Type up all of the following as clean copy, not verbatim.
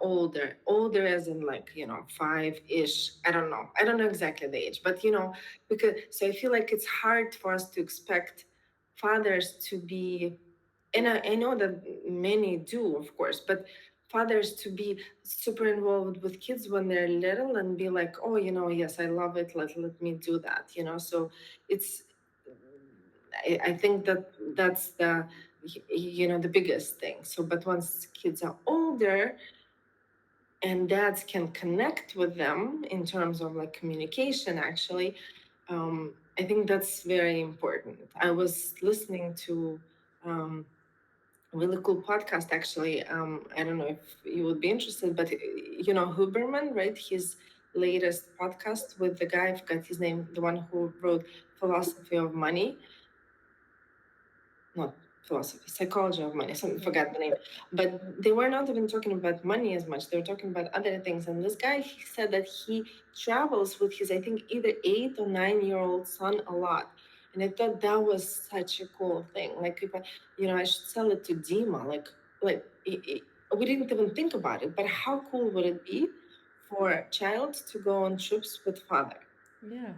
older as in like, 5-ish. I don't know exactly the age, but because so I feel like it's hard for us to expect fathers to be, and I know that many do, of course, but fathers to be super involved with kids when they're little and be like, oh, yes, I love it, let me do that, so it's, I think that that's the biggest thing. So but once kids are older and dads can connect with them in terms of like communication, actually, I think that's very important. I was listening to a really cool podcast, actually. I don't know if you would be interested, but Huberman, right? His latest podcast with the guy, I forgot his name, the one who wrote Philosophy of Money, not philosophy, psychology of money. Some forgot the name, but they were not even talking about money as much. They were talking about other things. And this guy, he said that he travels with his, I think, either 8 or 9 year old son a lot. And I thought that was such a cool thing. Like, if I should sell it to Dima. We didn't even think about it. But how cool would it be for a child to go on trips with father? Yeah.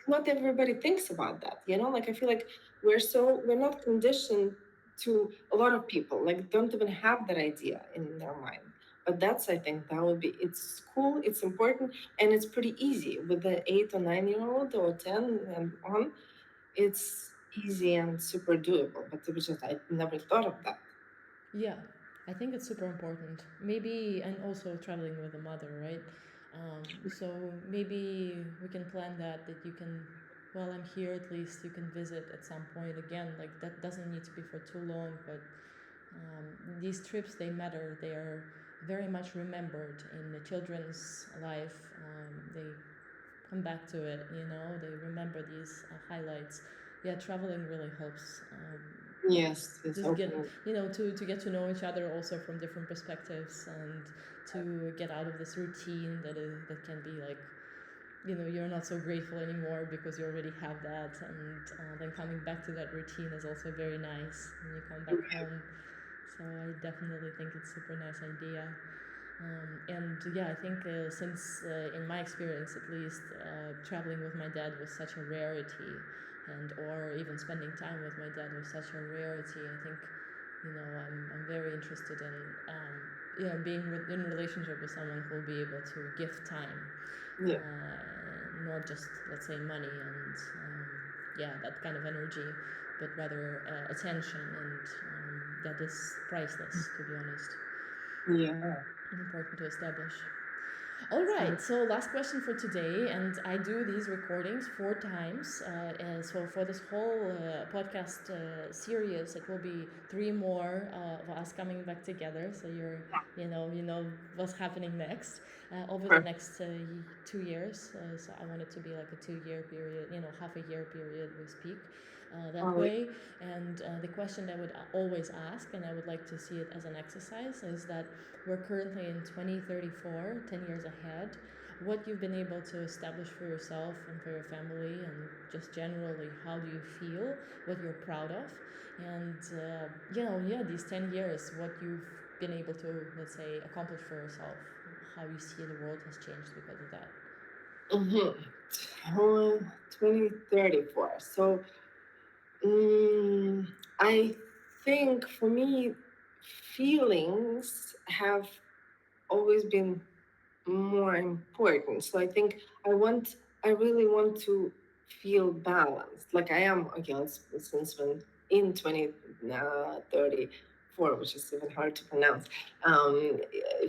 Not everybody thinks about that, like I feel like we're not conditioned to, a lot of people like don't even have that idea in their mind. But that's, I think that would be, it's cool, it's important, and it's pretty easy with the 8 or 9 year old or 10 and on. It's easy and super doable, but it was just, I never thought of that. Yeah, I think it's super important. Maybe, and also traveling with a mother, right? So maybe we can plan that you can, while I'm here, at least you can visit at some point again. Like that doesn't need to be for too long, but these trips, they matter. They are very much remembered in the children's life. They come back to it, they remember these highlights. Yeah, traveling really helps. Yes, it's Just get, open. to get to know each other also from different perspectives, and to get out of this routine that can be like, you're not so grateful anymore because you already have that, and then coming back to that routine is also very nice when you come back home. So I definitely think it's super nice idea. And yeah, I think since in my experience at least, traveling with my dad was such a rarity, and or even spending time with my dad was such a rarity. I think, I'm very interested in, being in a relationship with someone who will be able to give time, Yeah. not just, let's say, money and, yeah, that kind of energy, but rather attention, and that is priceless, to be honest. Yeah. Important to establish. All right, so last question for today, and I do these recordings 4 times. So for this whole podcast series, it will be three more of us coming back together. So you know what's happening next over the Perfect. next 2 years. So I want it to be like a 2 year period, half a year period we speak. That Oh, way, and the question that I would always ask, and I would like to see it as an exercise, is that we're currently in 2034, 10 years ahead. What you've been able to establish for yourself and for your family, and just generally, how do you feel? What you're proud of? And, yeah, these 10 years, what you've been able to, let's say, accomplish for yourself, how you see the world has changed because of that. mm-hmm. 2034. So I think for me, feelings have always been more important. So I think I really want to feel balanced. Like I am, okay, since when in 2034, which is even hard to pronounce,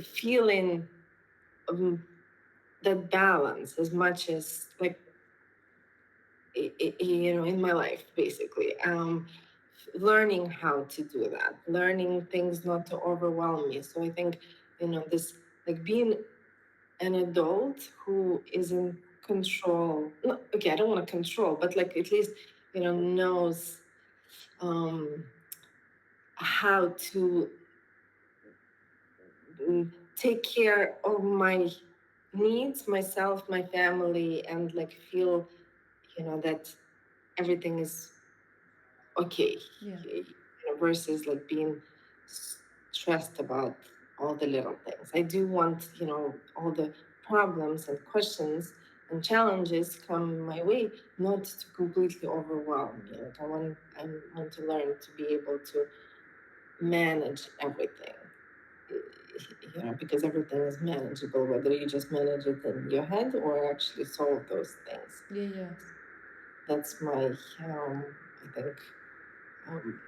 feeling um, that balance as much as like, in my life, basically. Learning how to do that, learning things not to overwhelm me. So I think, this, like being an adult who is in control. No, okay, I don't want to control, but like at least, knows um, how to take care of my needs, myself, my family, and like feel, that everything is okay, Yeah. versus like being stressed about all the little things. I do want, all the problems and questions and challenges come my way, not to completely overwhelm me. Like I want to learn to be able to manage everything. Because everything is manageable, whether you just manage it in your head or actually solve those things. Yeah, yeah. That's my, I think, um,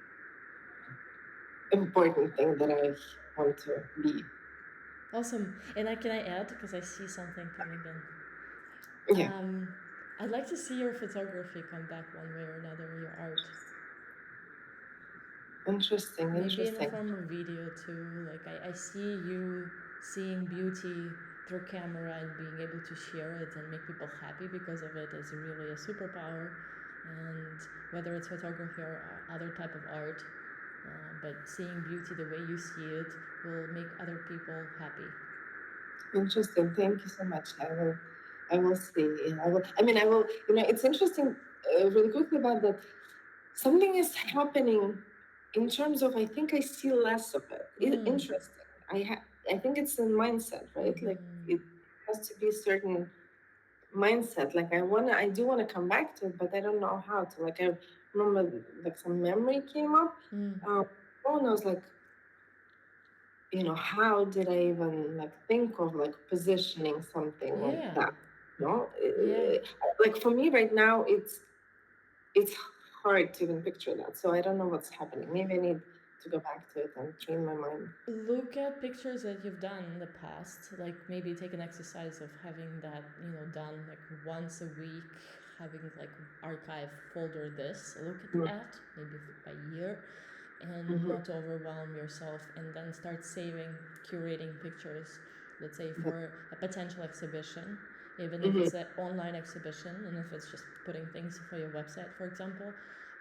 important thing that I want to be. Awesome. And can I add, because I see something coming in. Yeah, I'd like to see your photography come back one way or another, your art. interesting, Maybe in the interesting. form of video too. Like I see you seeing beauty through camera and being able to share it and make people happy because of it is really a superpower. And whether it's photography or other type of art, but seeing beauty the way you see it will make other people happy. Interesting. Thank you so much. I will see. I will. I mean, I will. It's interesting. Really quickly about that. Something is happening in terms of. I think I see less of it. Mm. Interesting. I think it's a mindset, right? Like Mm-hmm. it has to be a certain mindset. Like I do wanna come back to it, but I don't know how to. Like I remember, like some memory came up. Mm. Um, and I was like, how did I even like think of like positioning something like Yeah. that? No, Yeah. like for me right now, it's hard to even picture that. So I don't know what's happening. Maybe I need to go back to it and train my mind. Look at pictures that you've done in the past. Like maybe take an exercise of having that, done like once a week, having like archive folder this. Look at maybe by year and Mm-hmm. not overwhelm yourself, and then start saving, curating pictures, let's say for a potential exhibition, even if Mm-hmm. it's an online exhibition and if it's just putting things for your website, for example.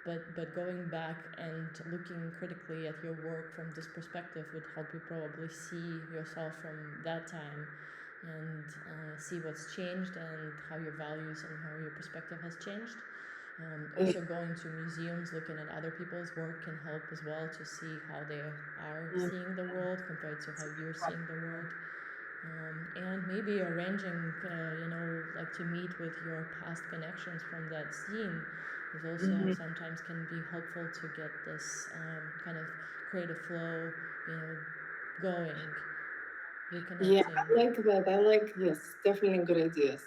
But going back and looking critically at your work from this perspective would help you probably see yourself from that time and see what's changed and how your values and how your perspective has changed. Yeah. Also, going to museums, looking at other people's work can help as well to see how they are Mm-hmm. seeing the world compared to how you're seeing the world. And maybe arranging, like to meet with your past connections from that scene is also Mm-hmm. sometimes can be helpful to get this kind of creative flow, going, Yeah, reconnecting. I like that. I like, yes, definitely good ideas.